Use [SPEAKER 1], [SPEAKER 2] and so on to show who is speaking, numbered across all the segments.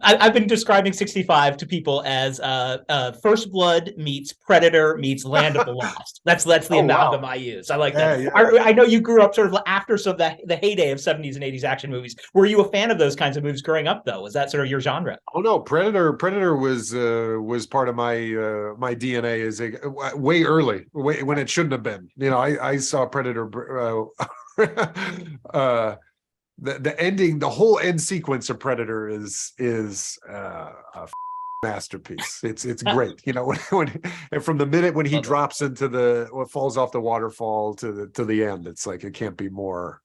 [SPEAKER 1] I've been describing 65 to people as First Blood meets Predator meets Land of the Lost. That's the
[SPEAKER 2] Oh
[SPEAKER 1] amalgam
[SPEAKER 2] wow.
[SPEAKER 1] I use. I like that.
[SPEAKER 2] Yeah, yeah.
[SPEAKER 1] I know you grew up sort of after some of the heyday of 70s and 80s action movies. Were you a fan of those kinds of movies growing up, though? Was that sort of your genre?
[SPEAKER 2] Oh no, Predator was part of my my DNA as a way early, way when it shouldn't have been. You know, I saw Predator the ending, the whole end sequence of Predator is a masterpiece. It's great. You know, when and from the minute when he
[SPEAKER 1] Love it.
[SPEAKER 2] drops into the what falls off the waterfall to the end, it's like it can't be more.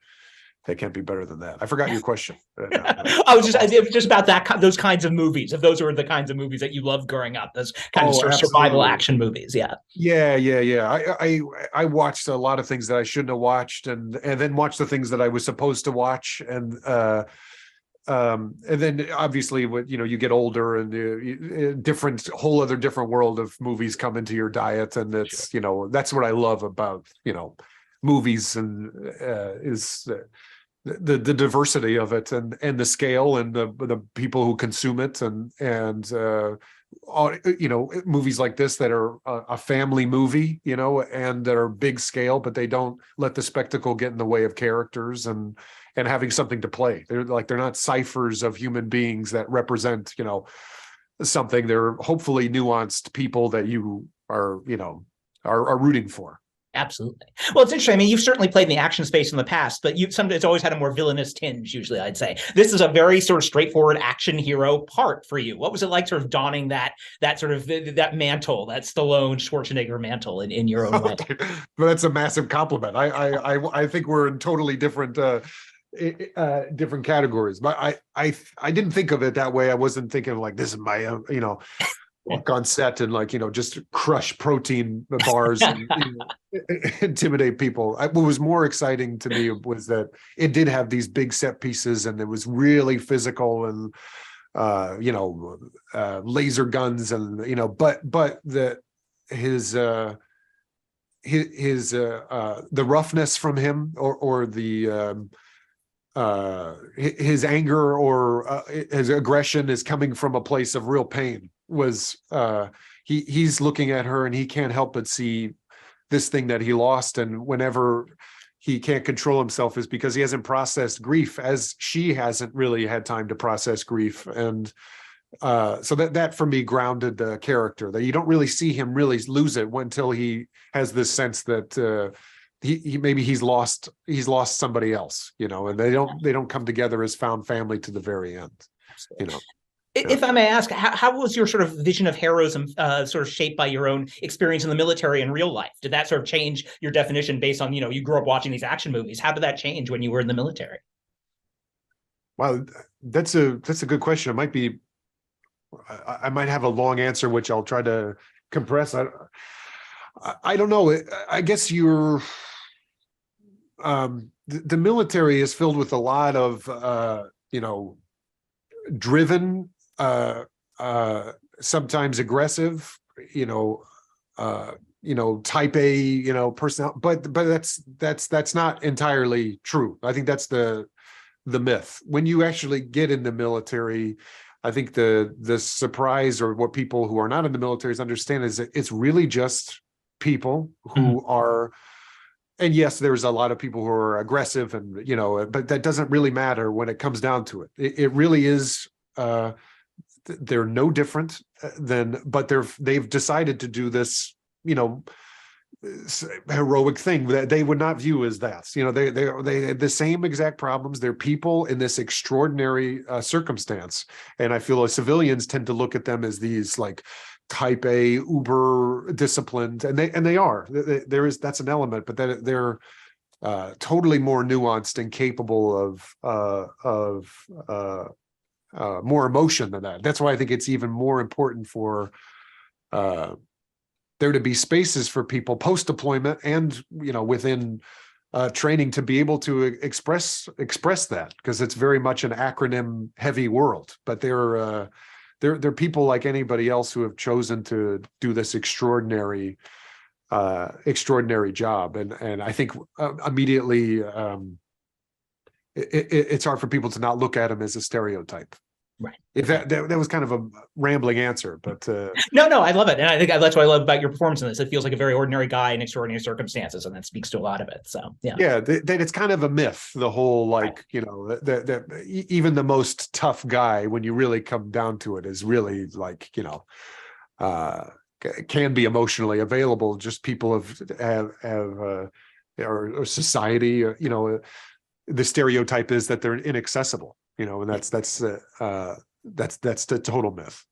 [SPEAKER 2] It can't be better than that. I forgot your question.
[SPEAKER 1] It was just about those kinds of movies. If those were the kinds of movies that you loved growing up, those kind of
[SPEAKER 2] Oh,
[SPEAKER 1] sort of survival
[SPEAKER 2] absolutely.
[SPEAKER 1] action movies. Yeah.
[SPEAKER 2] Yeah. I watched a lot of things that I shouldn't have watched, and then watched the things that I was supposed to watch, and then obviously, what you know, you get older, and different whole other different world of movies come into your diet, and
[SPEAKER 1] Sure.
[SPEAKER 2] it's you know that's what I love about movies and is. The diversity of it and the scale and the people who consume it and all, movies like this that are a family movie, and that are big scale, but they don't let the spectacle get in the way of characters and having something to play. They're not ciphers of human beings that represent something. They're hopefully nuanced people that you are rooting for.
[SPEAKER 1] Absolutely. Well, it's interesting. I mean, you've certainly played in the action space in the past, but it's always had a more villainous tinge, usually, I'd say. This is a very sort of straightforward action hero part for you. What was it like sort of donning that sort of that mantle, that Stallone Schwarzenegger mantle in your own way?
[SPEAKER 2] But that's a massive compliment. I think we're in totally different different categories, but I didn't think of it that way. I wasn't thinking like this is my walk on set and just crush protein bars and intimidate people. What was more exciting to me was that it did have these big set pieces, and it was really physical, and laser guns, and but his the roughness from him, or the his anger, or his aggression is coming from a place of real pain. Was he's looking at her, and he can't help but see this thing that he lost, and whenever he can't control himself is because he hasn't processed grief, as she hasn't really had time to process grief. And so that for me grounded the character, that you don't really see him really lose it until he has this sense that he maybe he's lost somebody else, and they don't come together as found family to the very end. you know yeah.
[SPEAKER 1] If I may ask, how was your sort of vision of heroism sort of shaped by your own experience in the military and real life? Did that sort of change your definition based on, you grew up watching these action movies? How did that change when you were in the military?
[SPEAKER 2] Wow, that's a good question. It might be, I might have a long answer, which I'll try to compress. I don't know. I guess the military is filled with a lot of driven, sometimes aggressive, type A, personnel, but that's not entirely true. I think that's the myth. When you actually get in the military, I think the surprise, or what people who are not in the military understand, is that it's really just people who are, and yes, there's a lot of people who are aggressive, and but that doesn't really matter when it comes down to it. It really is. They're no different but they've decided to do this, heroic thing that they would not view as that. They had the same exact problems. They're people in this extraordinary circumstance, and I feel like civilians tend to look at them as these like type A, uber disciplined, and they are. That's an element, but that they're totally more nuanced and capable of more emotion than that. That's why I think it's even more important for there to be spaces for people post deployment and within training to be able to express that, because it's very much an acronym heavy world. But they're people like anybody else who have chosen to do this extraordinary job, and I think immediately it's hard for people to not look at them as a stereotype.
[SPEAKER 1] Right.
[SPEAKER 2] If that was kind of a rambling answer, but
[SPEAKER 1] No, I love it, and I think that's what I love about your performance in this. It feels like a very ordinary guy in extraordinary circumstances, and that speaks to a lot of it. So
[SPEAKER 2] yeah, that it's kind of a myth. The whole like that even the most tough guy, when you really come down to it, is really like can be emotionally available. Just people have or society, the stereotype is that they're inaccessible, and that's the total myth.